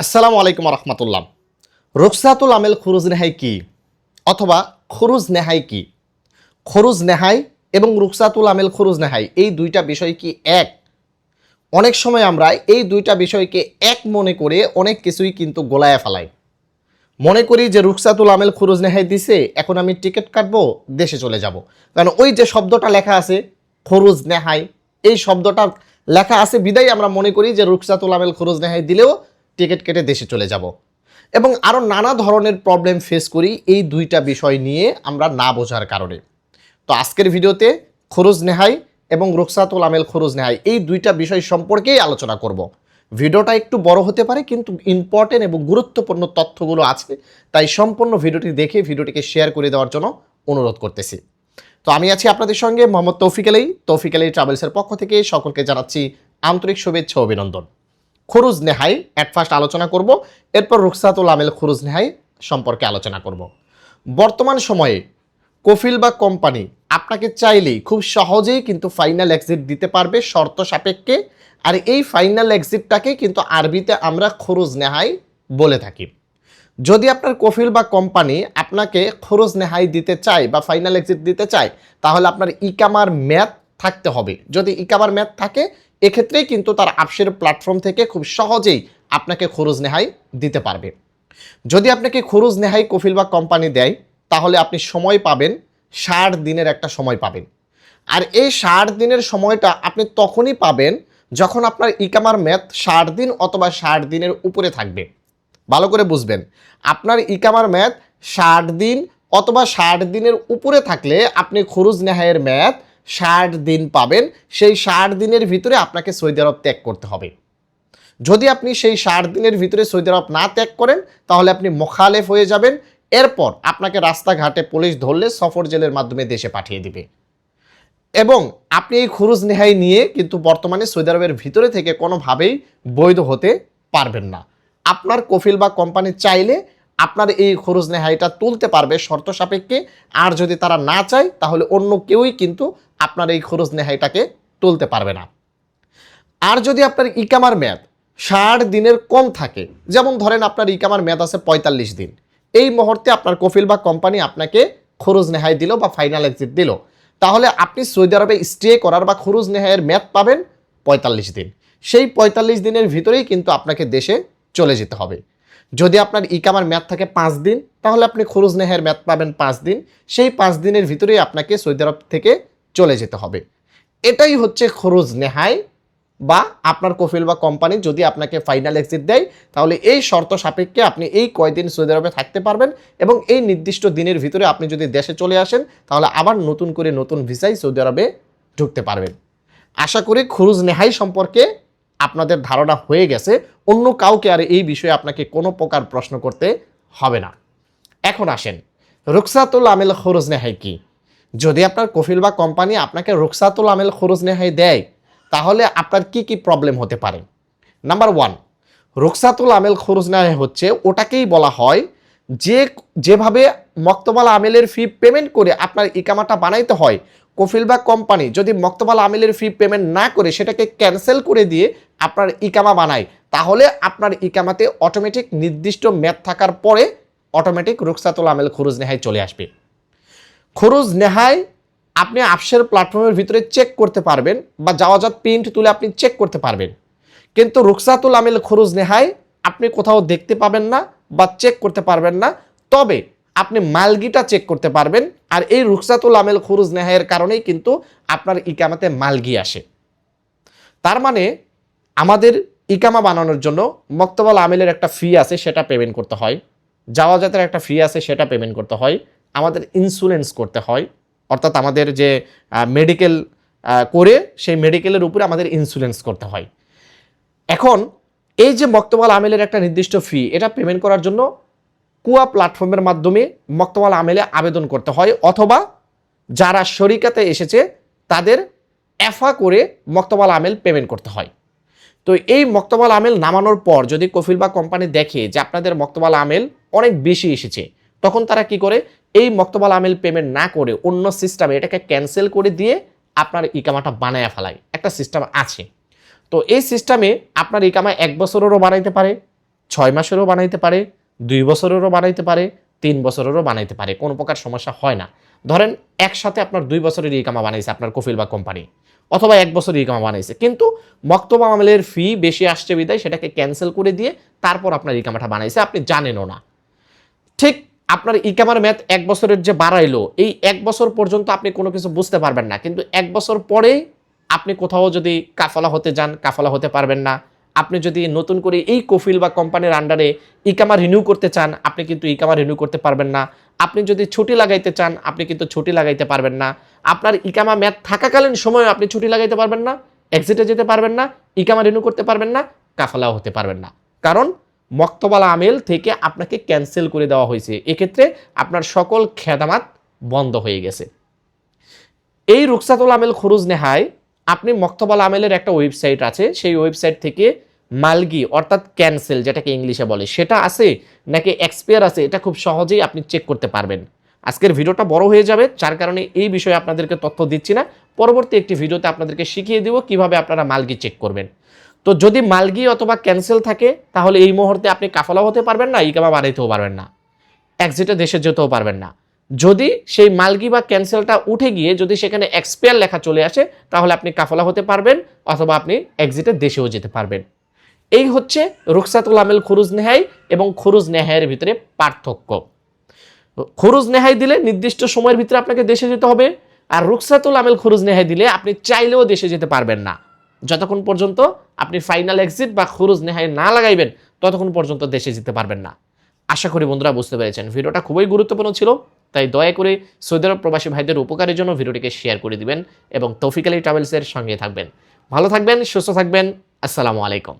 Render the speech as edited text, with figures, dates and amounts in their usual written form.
আসসালামু আলাইকুম রহমতুল্লাহ। রুখসাতুল আমেল খুরুজ নেহাই কি অথবা খুরুজ নেহাই কি? খুরুজ নেহাই এবং রুখসাতুল আমেল খুরুজ নেহাই এই দুইটা বিষয় কি এক? অনেক সময় আমরা এই দুইটা বিষয়কে এক মনে করে অনেক কিছুই কিন্তু গোলায় ফেলাই। মনে করি যে রুখসাতুল আমেল খুরুজ নেহাই দিছে, এখন আমি টিকিট কাটবো, দেশে চলে যাব। কারণ ওই যে শব্দটা লেখা আছে খুরুজ নেহাই, এই শব্দটা লেখা আছে বিদায় আমরা মনে করি যে রুখসাতুল আমেল খুরুজ নেহাই দিলেও টিকিট কেটে দেশে চলে যাব। এবং আরও নানা ধরনের প্রবলেম ফেস করি এই দুইটা বিষয় নিয়ে আমরা না বোঝার কারণে। তো আজকের ভিডিওতে খুরুজ নেহাই এবং রুখসাতুল আমেল খুরুজ নেহাই এই দুইটা বিষয় সম্পর্কেই আলোচনা করব। ভিডিওটা একটু বড় হতে পারে, কিন্তু ইম্পর্টেন্ট এবং গুরুত্বপূর্ণ তথ্যগুলো আছে, তাই সম্পূর্ণ ভিডিওটি দেখে ভিডিওটিকে শেয়ার করে দেওয়ার জন্য অনুরোধ করতেছি। তো আমি আছি আপনাদের সঙ্গে মোহাম্মদ তৌফিক আলী ট্রাভেলসের পক্ষ থেকে সকলকে জানাচ্ছি আন্তরিক শুভেচ্ছা ও অভিনন্দন। খুরুজ নেহাই অ্যাট ফার্স্ট আলোচনা করব, এরপর রুখসাতুল আমেল খুরুজ নেহাই সম্পর্কে আলোচনা করব। বর্তমান সময়ে কফিল বা কোম্পানি আপনাকে চাইলেই খুব সহজেই কিন্তু ফাইনাল এক্সিট দিতে পারবে শর্ত সাপেক্ষে। আর এই ফাইনাল এক্সিটটাকে কিন্তু আরবিতে আমরা খুরুজ নেহাই বলে থাকি। যদি আপনার কফিল বা কোম্পানি আপনাকে খুরুজ নেহাই দিতে চায় বা ফাইনাল এক্সিট দিতে চায়, তাহলে আপনার ইকামার মেয়াদ থাকতে হবে। যদি ইকামার মেয়াদ থাকে, এক্ষেত্রেই কিন্তু তার আপসের প্ল্যাটফর্ম থেকে খুব সহজেই আপনাকে খুরুজ নেহাই দিতে পারবে। যদি আপনাকে খুরুজ নেহাই কফিল বা কোম্পানি দেয়, তাহলে আপনি সময় পাবেন 60 দিনের একটা সময় পাবেন। আর এই 60 দিনের সময়টা আপনি তখনই পাবেন যখন আপনার ইকামার মেয়াদ 60 দিন অথবা 60 দিনের উপরে থাকবে। ভালো করে বুঝবেন, আপনার ইকামার মেয়াদ 60 দিন অথবা 60 দিনের উপরে থাকলে আপনি খুরুজ নেহাইয়ের মেয়াদ 60 দিন পাবেন। সেই 60 দিনের ভিতরে আপনাকে সৌদি আরব ত্যাগ করতে হবে। যদি আপনি সেই 60 দিনের ভিতরে সৌদি আরব না ত্যাগ করেন, তাহলে আপনি মোখালেফ হয়ে যাবেন। এরপর আপনাকে রাস্তাঘাটে পুলিশ ধরলে সফর জেলের মাধ্যমে দেশে পাঠিয়ে দিবে। এবং আপনি এই খুরুজ নেহাই নিয়ে কিন্তু বর্তমানে সৌদি আরবের ভিতরে থেকে কোনোভাবেই বৈধ হতে পারবেন না। আপনার কফিল বা কোম্পানি চাইলে আপনার এই খুরুজ নেহাইটা তুলতে পারবে শর্ত সাপেক্ষে। আর যদি তারা না চায়, তাহলে অন্য কেউই কিন্তু আপনার এই খুরুজ নেহাইটাকে তুলতে পারবে না। আর যদি আপনার ইকামার মেয়াদ 60 দিনের কম থাকে, যেমন ধরেন আপনার ইকামার মেয়াদ আছে 45 দিন, এই মুহূর্তে আপনার কফিল বা কোম্পানি আপনাকে খুরুজ নেহাই দিল বা ফাইনাল এক্সিট দিল, তাহলে আপনি সৌদি আরবে স্টে করার বা খুরুজ নেহাইয়ের মেয়াদ পাবেন 45 দিন। সেই 45 দিনের ভিতরেই কিন্তু আপনাকে দেশে চলে যেতে হবে। যদি আপনার ইকামার মেয়াদ থাকে 5 দিন, তাহলে আপনি খুরুজ নেহাইয়ের মেয়াদ পাবেন 5 দিন। সেই 5 দিনের ভিতরেই আপনাকে সৌদি আরব থেকে চলে যেতে হবে। এটাই হচ্ছে খুরুজ নেহাই। বা আপনার কফিল বা কোম্পানি যদি আপনাকে ফাইনাল এক্সিট দেয়, তাহলে এই শর্ত সাপেক্ষে আপনি এই কয়দিন সৌদি আরবে থাকতে পারবেন। এবং এই নির্দিষ্ট দিনের ভিতরে আপনি যদি দেশে চলে আসেন, তাহলে আবার নতুন করে নতুন ভিসায় সৌদি আরবে ঢুকতে পারবেন। আশা করি খুরুজ নেহাই সম্পর্কে আপনাদের ধারণা হয়ে গেছে। অন্য কাউকে আর এই বিষয়ে আপনাকে কোনো প্রকার প্রশ্ন করতে হবে না। এখন আসেন, রুখসাতুল আমেল খুরুজ নেহাই কি? যদি আপনার কফিল বা কোম্পানি আপনাকে রুখসাতুল আমেল খুরুজ নেহাই দেয়, তাহলে আপনার কি কি প্রবলেম হতে পারে? নাম্বার 1, রুখসাতুল আমেল খুরুজ নেহাই হচ্ছে ওটাকেই বলা হয় যেভাবে মক্তবাল আমেলের ফি পেমেন্ট করে আপনার ইকামাটা বানাইতে হয়। কফিল বা কোম্পানি যদি মক্তবাল আমেলের ফি পেমেন্ট না করে সেটাকে ক্যান্সেল করে দিয়ে আপনার ইকামা বানায়, তাহলে আপনার ইকামাতে অটোমেটিক নির্দিষ্ট মেয়াদ থাকার পরে অটোমেটিক রুখসাতুল আমেল খুরুজ নেহাই চলে আসবে। খুরুজ নেহাই আপনি আপসের প্ল্যাটফর্মের ভিতরে চেক করতে পারবেন বা যাওয়াজাত প্রিন্ট তুলে আপনি চেক করতে পারবেন। কিন্তু রুখসাতুল আমেল খুরুজ নেহাই আপনি কোথাও দেখতে পাবেন না বা চেক করতে পারবেন না। তবে আপনি মালগিটা চেক করতে পারবেন। আর এই রুখসাতুল আমেল খুরুজ নেহাইয়ের কারণেই কিন্তু আপনার ইকামাতে মালগি আসে। তার মানে আমাদের ইকামা বানানোর জন্য মক্তবাল আমেলের একটা ফি আছে, সেটা পেমেন্ট করতে হয়। যাওয়াজাতের একটা ফি আছে, সেটা পেমেন্ট করতে হয়। আমাদের ইন্স্যুরেন্স করতে হয়, অর্থাৎ আমাদের যে মেডিকেল করে সেই মেডিকেলের উপরে আমাদের ইন্স্যুরেন্স করতে হয়। এখন এই যে মক্তবাল আমেলের একটা নির্দিষ্ট ফি, এটা পেমেন্ট করার জন্য কুয়া প্ল্যাটফর্মের মাধ্যমে মক্তবাল আমেলে আবেদন করতে হয়, অথবা যারা শরিকাতে এসেছে তাদের এফা করে মক্তবাল আমেল পেমেন্ট করতে হয়। তো এই মক্তবাল আমেল নামানোর পর যদি কফিল বা কোম্পানি দেখে যে আপনাদের মক্তবাল আমেল অনেক বেশি এসেছে, তখন তারা কি করে, এই মক্তবাল আমেল পেমেন্ট না করে অন্য সিস্টেমে এটাকে ক্যান্সেল করে দিয়ে আপনার ইকামাটা বানায় ফেলায়। একটা সিস্টেম আছে। তো এই সিস্টেমে আপনার ইকামা 1 বছরেরও বানাইতে পারে, 6 মাসেরও বানাইতে পারে, 2 বছরেরও বানাইতে পারে, 3 বছরেরও বানাইতে পারে, কোনো প্রকার সমস্যা হয় না। ধরেন একসাথে আপনার 2 বছরের ইকামা বানাইছে আপনার কফিল বা কোম্পানি, অথবা 1 বছরের ইকামা বানাইছে, কিন্তু মক্তব আমলের ফি বেশি আসছে বিদায় সেটাকে ক্যান্সেল করে দিয়ে তারপর আপনার ইকামাটা বানাইছে, আপনি জানেনও না। ঠিক আপনার ইকামার মেয়াদ 1 বছরের যে বাড়াইলো, এই 1 বছর পর্যন্ত আপনি কোনো কিছু বুঝতে পারবেন না, কিন্তু 1 বছর পরেই আপনি কোথাও যদি কাফালা হতে যান, কাফালা হতে পারবেন না। আপনি যদি নতুন করে এই কফিল বা কোম্পানির আন্ডারে ইকামা রিনিউ করতে চান, আপনি কিন্তু ইকামা রিনিউ করতে পারবেন না। আপনি যদি ছুটি লাগাইতে চান, আপনি কিন্তু ছুটি লাগাইতে পারবেন না। আপনার ইকামা মেয়াদ থাকাকালীন সময়ে আপনি ছুটি লাগাইতে পারবেন না, এক্সিটে যেতে পারবেন না, ইকামা রিনিউ করতে পারবেন না, কাফালাও হতে পারবেন না, কারণ মক্তবাল আমেল থেকে আপনাকে ক্যান্সেল করে দেওয়া হয়েছে। এক্ষেত্রে আপনার সকল খেদামাত বন্ধ হয়ে গেছে। এই রুকসাতুল আমেল খুরুজ নেহায় আপনি মক্তবাল আমেলের একটা ওয়েবসাইট আছে, সেই ওয়েবসাইট থেকে মালগি অর্থাৎ ক্যান্সেল যেটাকে ইংলিশে বলে সেটা আছে নাকি এক্সপায়ার আছে, এটা খুব সহজেই আপনি চেক করতে পারবেন। আজকের ভিডিওটা বড় হয়ে যাবে, যার কারণে এই বিষয়ে আপনাদেরকে তথ্য দিচ্ছি না। পরবর্তী একটি ভিডিওতে আপনাদেরকে শিখিয়ে দিব কিভাবে আপনারা মালগি চেক করবেন। তো যদি মালগি অথবা ক্যান্সেল থাকে তাহলে এই মুহূর্তে আপনি কাফালা হতে পারবেন না, ইকামা বাড়াইতেও পারবেন না, এক্সিটে দেশে যেতেও পারবেন না। যদি সেই মালগি বা ক্যান্সেলটা উঠে গিয়ে যদি সেখানে এক্সপায়ার লেখা চলে আসে তাহলে আপনি কাফালা হতে পারবেন অথবা আপনি এক্সিটে দেশেও যেতে পারবেন। এই হচ্ছে রুকসাতুল আমেল খুরুজ নেহাই এবং খুরুজ নেহাইয়ের ভিতরে পার্থক্য। খুরুজ নেহাই দিলে নির্দিষ্ট সময়ের ভিতরে আপনাকে দেশে যেতে হবে, আর রুকসাতুল আমেল খুরুজ নেহাই দিলে আপনি চাইলেও দেশে যেতে পারবেন না। যতক্ষণ পর্যন্ত আপনি ফাইনাল এক্সিট বা খুরুজ নেহাই না লাগাইবেন ততক্ষণ পর্যন্ত দেশে যেতে পারবেন না। আশা করি বন্ধুরা বুঝতে পেরেছেন। ভিডিওটা খুবই গুরুত্বপূর্ণ ছিল, তাই দয়া করে সৌদি আরব প্রবাসী ভাইদের উপকারের জন্য ভিডিওটিকে শেয়ার করে দিবেন এবং তৌফিক আলী ট্রাভেলসের সঙ্গে থাকবেন। ভালো থাকবেন, সুস্থ থাকবেন। আসসালামু আলাইকুম।